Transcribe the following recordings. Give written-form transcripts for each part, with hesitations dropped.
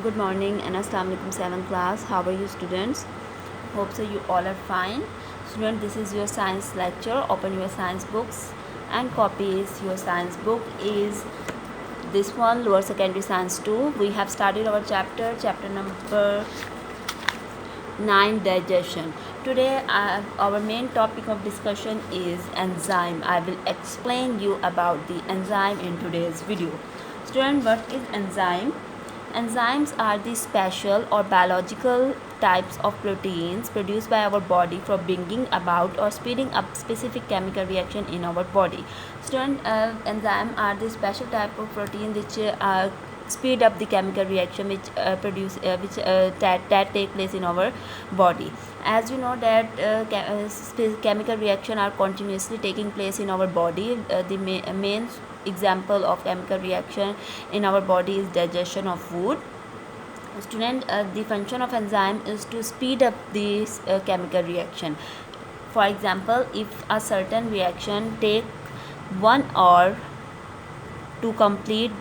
Good morning and Assalamu alaikum 7th class. How are you students? Hope so you all are fine. Student, this is your science lecture. Open your science books and copies. Your science book is this one, lower secondary science 2. We have started our chapter number 9, digestion. Today our main topic of discussion is enzyme. I will explain you about the enzyme in today's video. Student, what is enzyme? Enzymes are the special or biological types of proteins produced by our body for bringing about or speeding up specific chemical reaction in our body. Student, enzyme are the special type of protein which speed up the chemical reaction which that take place in our body. As you know that chemical reaction are continuously taking place in our body. The main example of chemical reaction in our body is digestion of food. Student, the function of enzyme is to speed up this chemical reaction. For example, if a certain reaction take 1 hour to complete,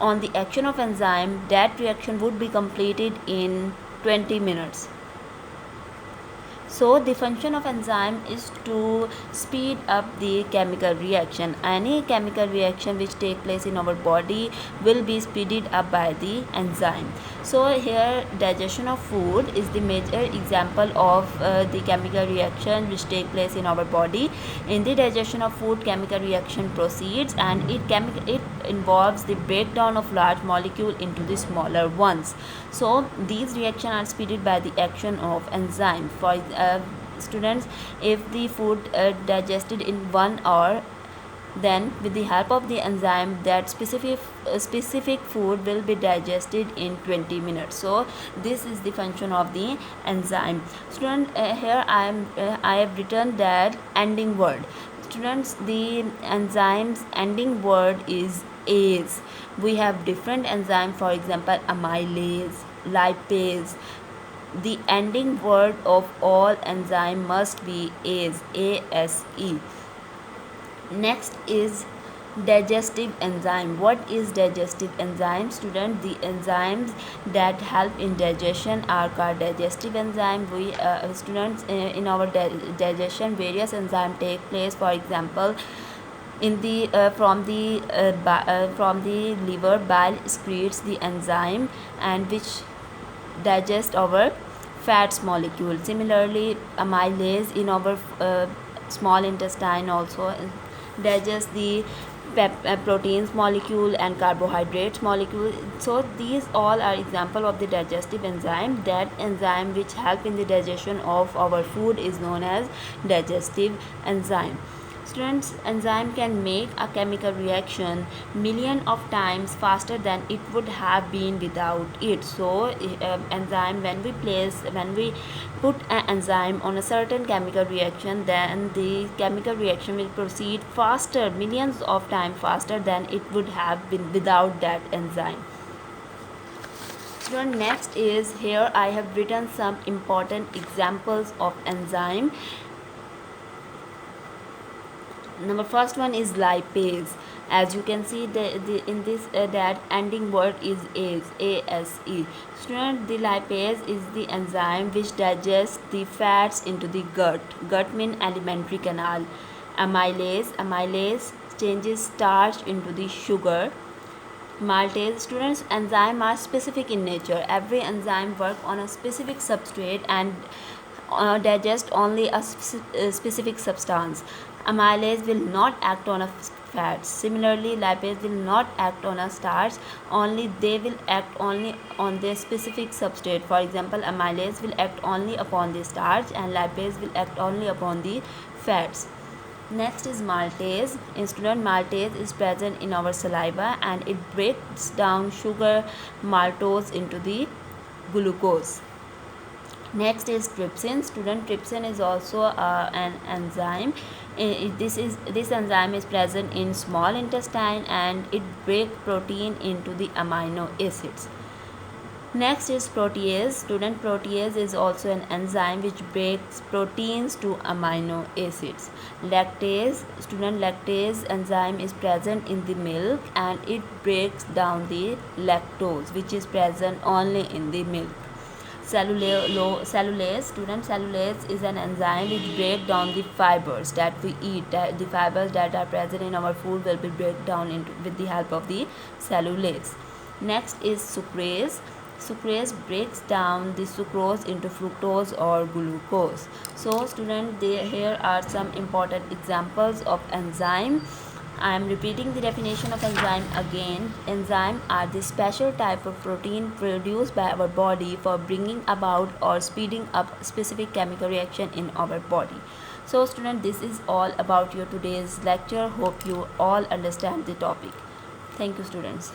on the action of enzyme, that reaction would be completed in 20 minutes. So the function of enzyme is to speed up the chemical reaction. Any chemical reaction which take place in our body will be speeded up by the enzyme. So here digestion of food is the major example of the chemical reaction which take place in our body. In the digestion of food, chemical reaction proceeds and it involves the breakdown of large molecule into the smaller ones. So these reactions are speeded by the action of enzyme. For students, if the food digested in 1 hour, then with the help of the enzyme, that specific food will be digested in 20 minutes. So this is the function of the enzyme. Student, here I have written that ending word. Students, the enzyme's ending word is ase. We have different enzymes, for example amylase, lipase. The ending word of all enzyme must be ase, ASE. Next is digestive enzyme. What is digestive enzyme? Student, the enzymes that help in digestion are called digestive enzyme. We students, in our digestion, various enzymes take place. For example, in the from the liver, bile secretes the enzyme and which digest our fats molecule. Similarly, amylase in our small intestine also digest the proteins molecule and carbohydrates molecule. So these all are example of the digestive enzyme. That enzyme which help in the digestion of our food is known as digestive enzyme. Students, enzyme can make a chemical reaction million of times faster than it would have been without it. So enzyme, when we put an enzyme on a certain chemical reaction, then the chemical reaction will proceed faster, millions of times faster than it would have been without that enzyme. Student, next is, here I have written some important examples of enzyme. Number first one is lipase. As you can see, in this that ending word is ASE. Student, the lipase is the enzyme which digests the fats into the gut. Gut means alimentary canal. Amylase changes starch into the sugar. Maltase, students, enzymes are specific in nature. Every enzyme works on a specific substrate and digest only a specific substance. Amylase will not act on a fat. Similarly, lipase will not act on a starch. They will act only on their specific substrate. For example, amylase will act only upon the starch and lipase will act only upon the fats. Next is maltase. Student, maltase is present in our saliva and it breaks down sugar maltose into the glucose. Next is trypsin. Student, trypsin is also an enzyme. This enzyme is present in small intestine and it breaks protein into the amino acids. Next is protease. Student, protease is also an enzyme which breaks proteins to amino acids. Lactase. Student, lactase enzyme is present in the milk and it breaks down the lactose which is present only in the milk. Cellulase. Student, cellulase is an enzyme which breaks down the fibers that we eat. The fibers that are present in our food will be break down into with the help of the cellulase. Next is sucrase. Sucrase breaks down the sucrose into fructose or glucose. So student, here are some important examples of enzyme. I am repeating the definition of enzyme again. Enzyme are the special type of protein produced by our body for bringing about or speeding up specific chemical reaction in our body. So student, this is all about your today's lecture. Hope you all understand the topic. Thank you students.